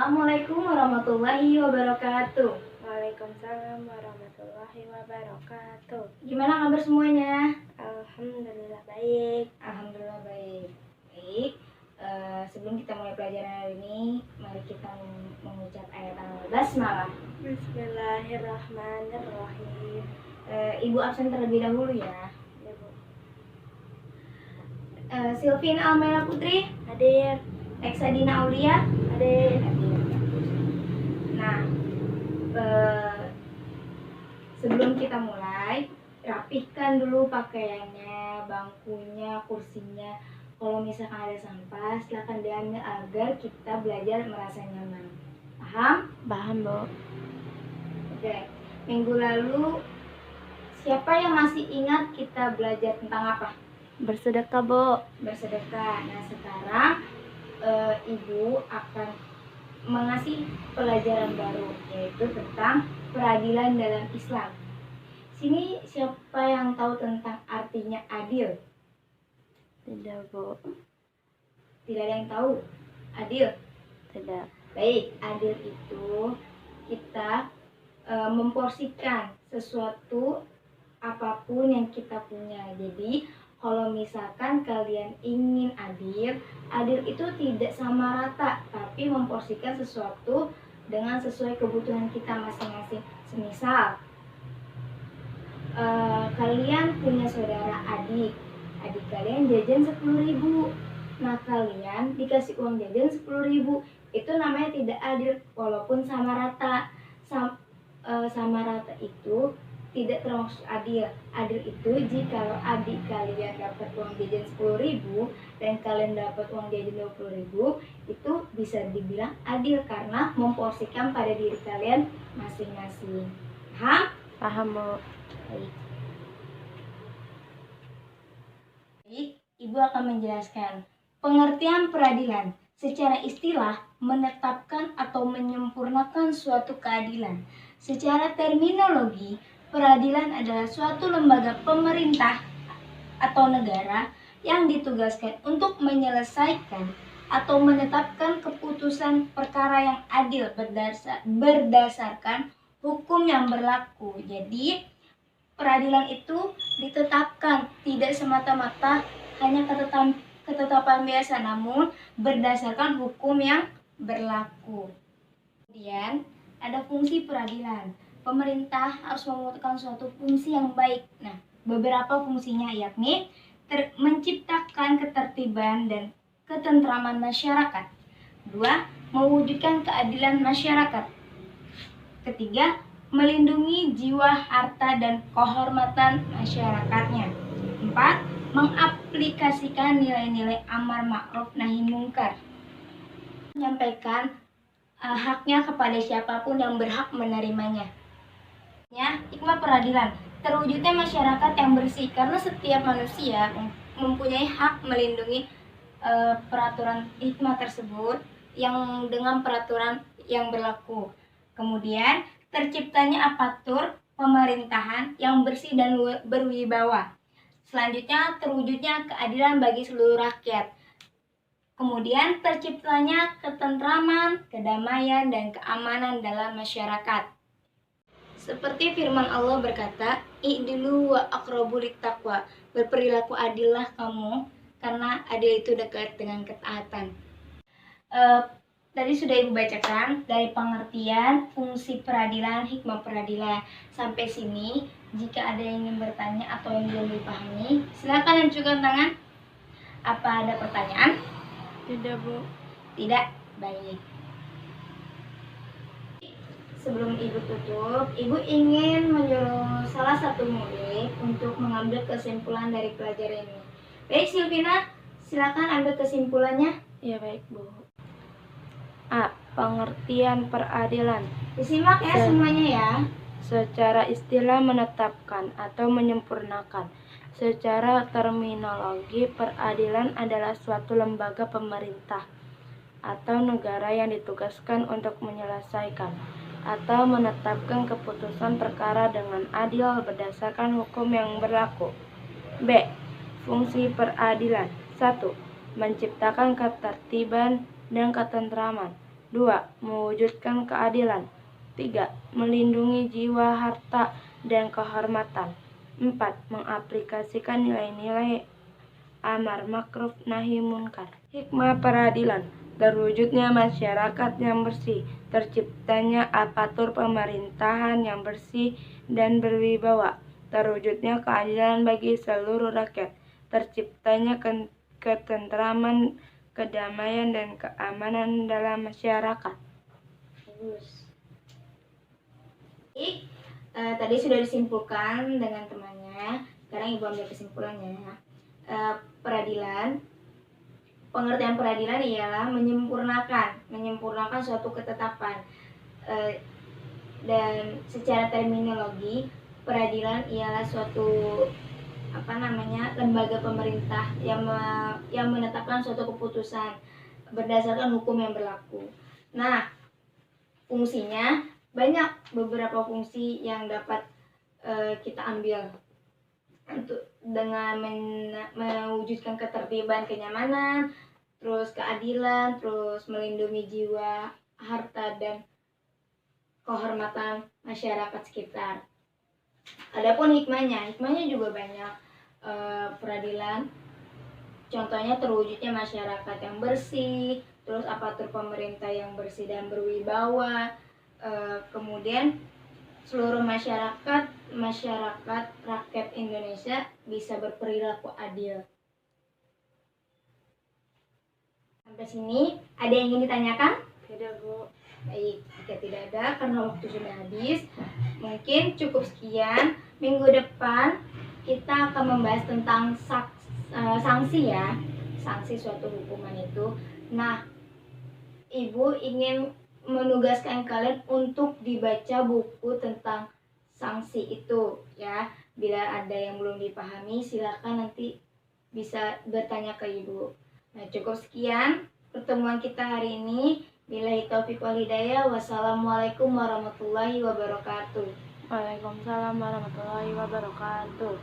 Assalamualaikum warahmatullahi wabarakatuh. Waalaikumsalam warahmatullahi wabarakatuh. Gimana kabar semuanya? Alhamdulillah baik. Alhamdulillah baik. Sebelum kita mulai pelajaran hari ini, mari kita mengucap ayat al-basmalah. Bismillahirrahmanirrahim. Ibu absen terlebih dahulu ya. Ya, Bu. Silvin Almela Putri, Hadir. Eksadina Aulia, Hadir. Nah, sebelum kita mulai, rapihkan dulu pakaiannya, bangkunya, kursinya. Kalau misalkan ada sampah, silakan diambil agar kita belajar merasa nyaman. Paham? Paham, Bu. Oke. Minggu lalu, siapa yang masih ingat kita belajar tentang apa? Bersedekah, Bu. Bersedekah. Nah, sekarang Ibu akan mengasih pelajaran baru, yaitu tentang peradilan dalam Islam. Sini siapa yang tahu tentang artinya adil? Tidak, Bu. Tidak ada yang tahu adil? Tidak. Baik, adil itu kita memporsikan sesuatu apapun yang kita punya. Jadi kalau misalkan kalian ingin adil itu tidak sama rata, tapi memporsikan sesuatu dengan sesuai kebutuhan kita masing-masing. Semisal kalian punya saudara adik kalian jajan 10.000. Nah, kalian dikasih uang jajan 10.000. Itu namanya tidak adil walaupun sama rata. Sama rata itu tidak termasuk adil. Adil itu jika adik kalian dapat uang jajan 10.000 dan kalian dapat uang jajan 20.000, itu bisa dibilang adil karena memporsikan pada diri kalian masing-masing. Paham? Paham, Bu. Baik. Ibu akan menjelaskan pengertian peradilan. Secara istilah, menetapkan atau menyempurnakan suatu keadilan. Secara terminologi, peradilan adalah suatu lembaga pemerintah atau negara yang ditugaskan untuk menyelesaikan atau menetapkan keputusan perkara yang adil berdasarkan hukum yang berlaku. Jadi, peradilan itu ditetapkan tidak semata-mata hanya ketetapan biasa, namun berdasarkan hukum yang berlaku. Kemudian, ada fungsi peradilan. Pemerintah harus memutuskan suatu fungsi yang baik. Nah, beberapa fungsinya yakni menciptakan ketertiban dan ketentraman masyarakat. 2. Mewujudkan keadilan masyarakat. 3. Melindungi jiwa, harta, dan kehormatan masyarakatnya. 4. Mengaplikasikan nilai-nilai amar ma'ruf nahi mungkar. Menyampaikan haknya kepada siapapun yang berhak menerimanya. Hikmah peradilan, terwujudnya masyarakat yang bersih karena setiap manusia mempunyai hak melindungi peraturan hikmah tersebut yang dengan peraturan yang berlaku. Kemudian terciptanya aparatur pemerintahan yang bersih dan berwibawa. Selanjutnya terwujudnya keadilan bagi seluruh rakyat. Kemudian terciptanya ketentraman, kedamaian, dan keamanan dalam masyarakat. Seperti firman Allah berkata, "I'dilu wa aqrabu littaqwa." Berperilaku adillah kamu, karena adil itu dekat dengan ketaatan. Tadi sudah Ibu bacakan dari pengertian, fungsi peradilan, hikmah peradilan. Sampai sini, jika ada yang ingin bertanya atau yang belum dipahami, silakan ajukan tangan. Apa ada pertanyaan? Tidak, Bu. Tidak? Baik. Sebelum Ibu tutup, Ibu ingin menyuruh salah satu murid untuk mengambil kesimpulan dari pelajaran ini. Baik, Silvina, silakan ambil kesimpulannya. Ya, baik, Bu. A. Pengertian peradilan. Disimak ya semuanya ya. Secara istilah menetapkan atau menyempurnakan. Secara terminologi, peradilan adalah suatu lembaga pemerintah atau negara yang ditugaskan untuk menyelesaikan atau menetapkan keputusan perkara dengan adil berdasarkan hukum yang berlaku. B. Fungsi peradilan. 1. Menciptakan ketertiban dan ketentraman. 2. Mewujudkan keadilan. 3. Melindungi jiwa, harta, dan kehormatan. 4. Mengaplikasikan nilai-nilai amar ma'ruf nahi munkar. Hikmah peradilan. Terwujudnya masyarakat yang bersih, terciptanya aparatur pemerintahan yang bersih dan berwibawa, terwujudnya keadilan bagi seluruh rakyat, terciptanya ketentraman, kedamaian, dan keamanan dalam masyarakat. Bagus. Tadi sudah disimpulkan dengan temannya. Sekarang Ibu ambil kesimpulannya. Pengertian peradilan ialah menyempurnakan suatu ketetapan. Dan secara terminologi, peradilan ialah suatu lembaga pemerintah yang menetapkan suatu keputusan berdasarkan hukum yang berlaku. Nah, fungsinya banyak, beberapa fungsi yang dapat kita ambil untuk dengan mewujudkan ketertiban, kenyamanan, terus keadilan, terus melindungi jiwa, harta, dan kehormatan masyarakat sekitar. Adapun hikmahnya juga banyak. Peradilan contohnya terwujudnya masyarakat yang bersih, terus aparatur pemerintah yang bersih dan berwibawa, kemudian seluruh masyarakat rakyat Indonesia bisa berperilaku adil. Sampai sini ada yang ingin ditanyakan? Tidak, Bu. Baik, jika tidak ada karena waktu sudah habis, mungkin cukup sekian. Minggu depan kita akan membahas tentang sanksi ya, sanksi suatu hukuman itu. Nah, Ibu ingin menugaskan kalian untuk dibaca buku tentang sanksi itu ya. Bila ada yang belum dipahami, silakan nanti bisa bertanya ke Ibu. Nah, cukup sekian pertemuan kita hari ini. Billahi taufiq wal hidayah. Wassalamualaikum warahmatullahi wabarakatuh. Waalaikumsalam warahmatullahi wabarakatuh.